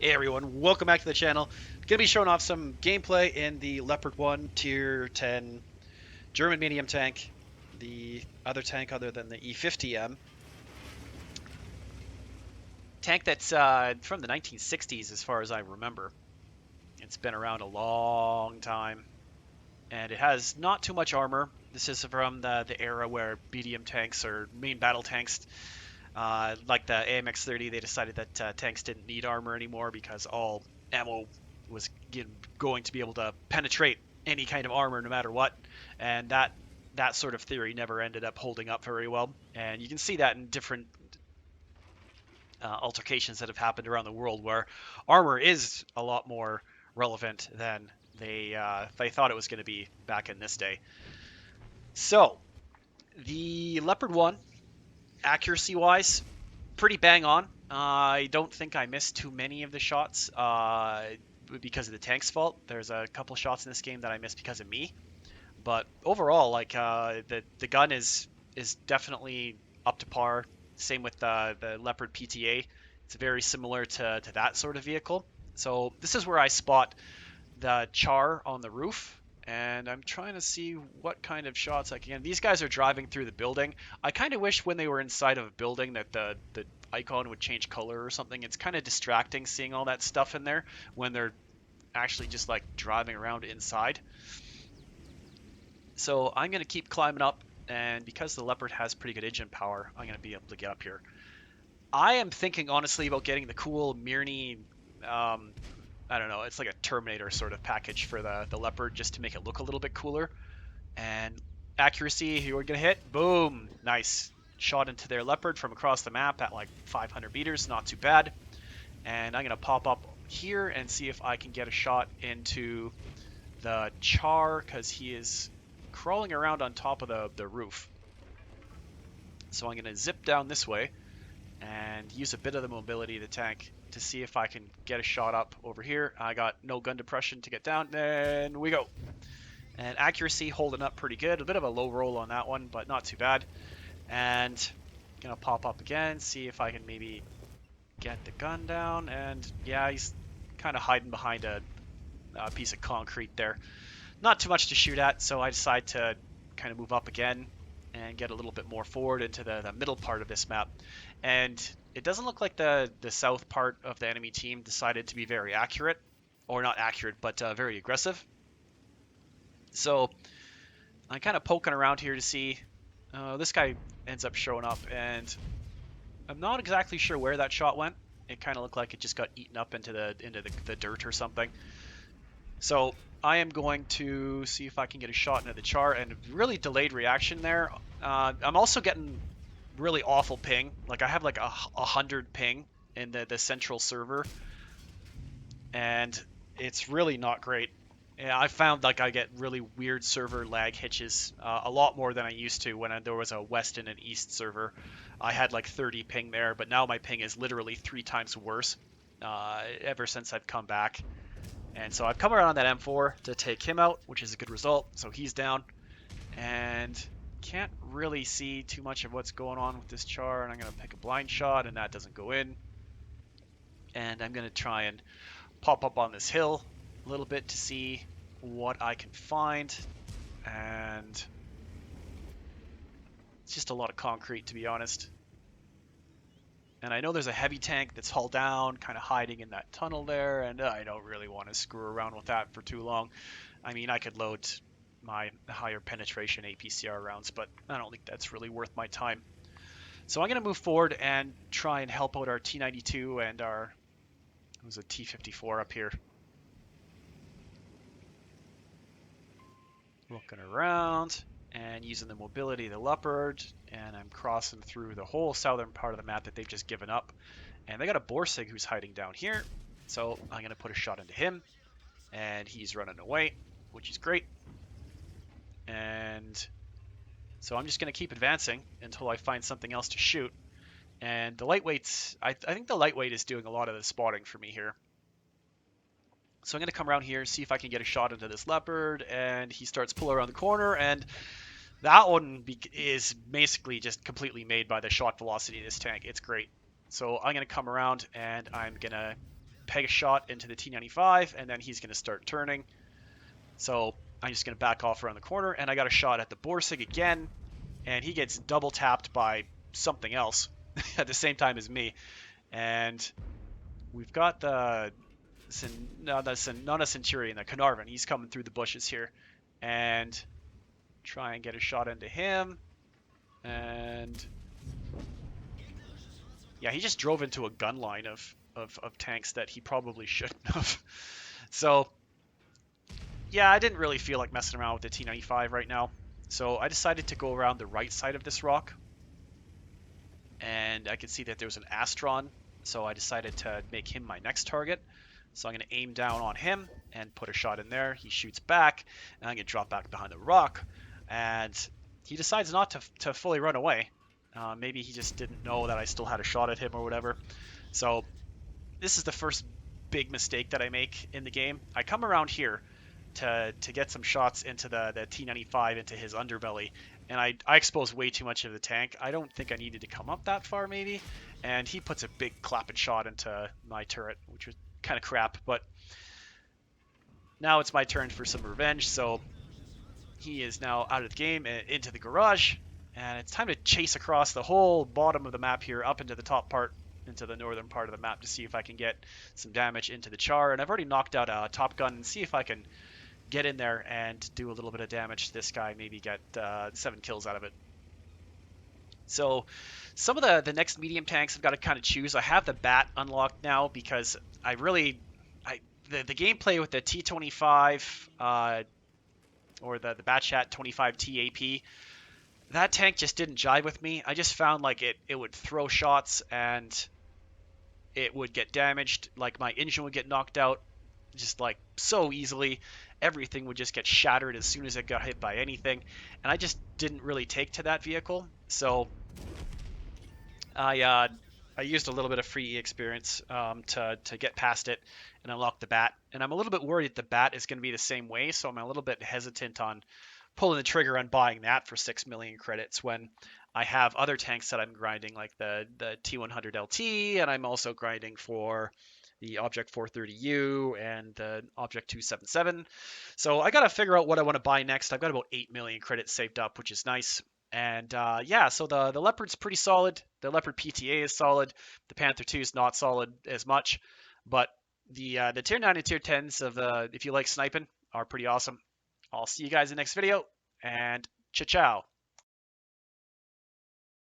Hey everyone, welcome back to the channel. Gonna be showing off some gameplay in the Leopard 1 Tier 10 German medium tank, the other tank other than the E50M. Tank that's from the 1960s as far as I remember. It's been around a long time, and it has not too much armor. This is from the era where medium tanks or main battle tanks, like the AMX-30, they decided that tanks didn't need armor anymore because all ammo was going to be able to penetrate any kind of armor no matter what, and that sort of theory never ended up holding up very well. And you can see that in different altercations that have happened around the world where armor is a lot more relevant than they thought it was going to be back in this day. So the Leopard 1, accuracy wise, pretty bang on. I don't think I missed too many of the shots because of the tank's fault. There's a couple shots in this game that I missed because of me, but overall, like the gun is definitely up to par. Same with the Leopard PTA. It's very similar to that sort of vehicle. So this is where I spot the char on the roof, and I'm trying to see what kind of shots I can. These guys are driving through the building. I kind of wish when they were inside of a building that the icon would change color or something. It's kind of distracting seeing all that stuff in there when they're actually just like driving around inside. So I'm going to keep climbing up, and because the Leopard has pretty good engine power, I'm going to be able to get up here. I am thinking honestly about getting the cool Mirny, I don't know, it's like a Terminator sort of package for the Leopard just to make it look a little bit cooler. And accuracy, here we're going to hit. Boom. Nice. Shot into their Leopard from across the map at like 500 meters. Not too bad. And I'm going to pop up here and see if I can get a shot into the Char because he is crawling around on top of the roof. So I'm going to zip down this way and use a bit of the mobility of the tank to see if I can get a shot up over here. I got no gun depression to get down. Then we go. And accuracy holding up pretty good. A bit of a low roll on that one, but not too bad. And gonna pop up again, see if I can maybe get the gun down. And yeah, he's kind of hiding behind a piece of concrete there. Not too much to shoot at, so I decide to kind of move up again and get a little bit more forward into the middle part of this map. And it doesn't look like the south part of the enemy team decided to be very accurate, or not accurate, but very aggressive. So I'm kind of poking around here to see. This guy ends up showing up, and I'm not exactly sure where that shot went. It kind of looked like it just got eaten up into the dirt or something. So I am going to see if I can get a shot into the char, and really delayed reaction there. I'm also getting really awful ping. Like I have like 100 ping in the central server, and it's really not great. Yeah, I found like I get really weird server lag hitches a lot more than I used to when there was a west and an east server. I had like 30 ping there, but now my ping is literally 3 times worse ever since I've come back. And so I've come around on that M4 to take him out, which is a good result. So he's down, and can't really see too much of what's going on with this char. And I'm going to pick a blind shot, and that doesn't go in. And I'm going to try and pop up on this hill a little bit to see what I can find. And it's just a lot of concrete, to be honest. And I know there's a heavy tank that's hull down, kind of hiding in that tunnel there, and I don't really want to screw around with that for too long. I mean, I could load my higher penetration APCR rounds, but I don't think that's really worth my time. So I'm going to move forward and try and help out our T92 and our, it was a T54 up here. Looking around and using the mobility of the Leopard, and I'm crossing through the whole southern part of the map that they've just given up. And they got a Borsig who's hiding down here, so I'm going to put a shot into him, and he's running away, which is great. And so I'm just going to keep advancing until I find something else to shoot. And the lightweights, I think the lightweight is doing a lot of the spotting for me here. So I'm going to come around here, see if I can get a shot into this Leopard, and he starts pulling around the corner, and that one is basically just completely made by the shot velocity of this tank. It's great. So I'm going to come around, and I'm going to peg a shot into the T95, and then he's going to start turning. So I'm just going to back off around the corner, and I got a shot at the Borsig again, and he gets double tapped by something else at the same time as me. And we've got the not a Centurion, the Carnarvon. He's coming through the bushes here, and try and get a shot into him. And yeah, he just drove into a gun line of tanks that he probably shouldn't have. So yeah, I didn't really feel like messing around with the T95 right now. So I decided to go around the right side of this rock. And I could see that there was an Astron, so I decided to make him my next target. So I'm going to aim down on him and put a shot in there. He shoots back, and I'm going to drop back behind the rock. And he decides not to fully run away. Maybe he just didn't know that I still had a shot at him or whatever. So this is the first big mistake that I make in the game. I come around here to get some shots into the T95 into his underbelly, and I expose way too much of the tank. I don't think I needed to come up that far maybe, and he puts a big clapping shot into my turret, which was kind of crap. But now it's my turn for some revenge, so he is now out of the game and into the garage, and it's time to chase across the whole bottom of the map here up into the top part, into the northern part of the map, to see if I can get some damage into the char. And I've already knocked out a Top Gun, and see if I can get in there and do a little bit of damage to this guy, maybe get 7 kills out of it. So some of the next medium tanks I've got to kind of choose. I have the Bat unlocked now because the gameplay with the T25 or the Batchat 25 TAP, that tank just didn't jive with me. I just found like it would throw shots and it would get damaged, like my engine would get knocked out just like so easily. Everything would just get shattered as soon as it got hit by anything, and I just didn't really take to that vehicle. So I used a little bit of free experience to get past it and unlock the Bat. And I'm a little bit worried that the Bat is going to be the same way, so I'm a little bit hesitant on pulling the trigger on buying that for 6 million credits when I have other tanks that I'm grinding, like the T100 LT, and I'm also grinding for the Object 430U and the Object 277. So I got to figure out what I want to buy next. I've got about 8 million credits saved up, which is nice. And yeah, so the Leopard's pretty solid. The Leopard PTA is solid. The Panther 2 is not solid as much. But the Tier 9 and Tier 10s of if you like sniping, are pretty awesome. I'll see you guys in the next video, and ciao.